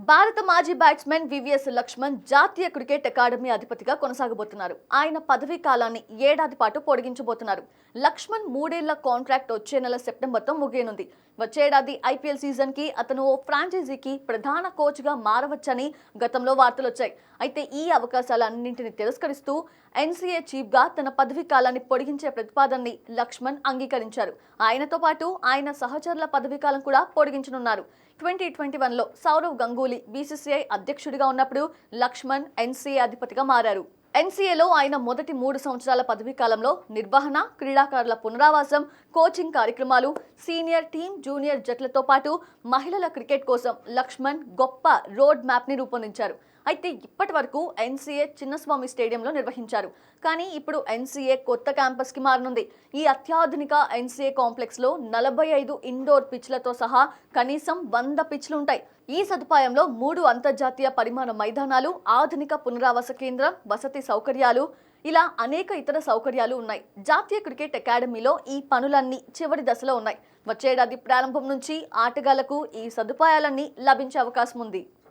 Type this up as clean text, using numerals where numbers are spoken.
భారత మాజీ batsmen VVS Laxman జాతీయ క్రికెట్ అకాడమీ అధిపతిగా కొనసాగబోతున్నారు. ఆయన పదవీ కాలాన్ని ఏడాది పాటు పొడిగించబోతున్నారు. లక్ష్మణ్ 3 ఏళ్ల కాంట్రాక్ట్ వచ్చే నెల సెప్టెంబర్తో ముగియనుంది. వచ్చే ఏడాది ఐపీఎల్ సీజన్ కి అతను ఓ ఫ్రాంచైజీకి ప్రధాన కోచ్ గా మారవచ్చని గతంలో వార్తలు వచ్చాయి. అయితే ఈ అవకాశాలన్నింటినీ తిరస్కరిస్తూ ఎన్సీఏ చీఫ్ గా తన పదవీ కాలాన్ని పొడిగించే ప్రతిపాదనని లక్ష్మణ్ అంగీకరించారు. ఆయనతో పాటు ఆయన సహచరుల పదవీ కాలం కూడా పొడిగించనున్నారు. 2021లో సౌరవ్ గంగూలీ బీసీసీఐ అధ్యక్షుడిగా ఉన్నప్పుడు లక్ష్మణ్ ఎన్సీఏ అధిపతిగా మారారు. ఎన్సీఏలో ఆయన మొదటి 3 సంవత్సరాల పదవీ కాలంలో నిర్వహణ, క్రీడాకారుల పునరావాసం, కోచింగ్ కార్యక్రమాలు, సీనియర్ టీమ్, జూనియర్ జట్లతో పాటు మహిళల క్రికెట్ కోసం లక్ష్మణ్ గొప్ప రోడ్ మ్యాప్ ని రూపొందించారు. అయితే ఇప్పటి వరకు ఎన్సీఏ చిన్నస్వామి స్టేడియంలో నిర్వహించారు. కానీ ఇప్పుడు ఎన్సీఏ కొత్త క్యాంపస్ కి మారనుంది. ఈ అత్యాధునిక ఎన్సీఏ కాంప్లెక్స్ లో 45 ఇండోర్ పిచ్లతో సహా కనీసం 100 పిచ్లు ఉంటాయి. ఈ సదుపాయంలో 3 అంతర్జాతీయ పరిమాణ మైదానాలు, ఆధునిక పునరావాస కేంద్రం, వసతి సౌకర్యాలు, ఇలా అనేక ఇతర సౌకర్యాలు ఉన్నాయి. జాతీయ క్రికెట్ అకాడమీలో ఈ పనులన్నీ చివరి దశలో ఉన్నాయి. వచ్చే ఏడాది ప్రారంభం నుంచి ఆటగాళ్లకు ఈ సదుపాయాలన్నీ లభించే అవకాశం ఉంది.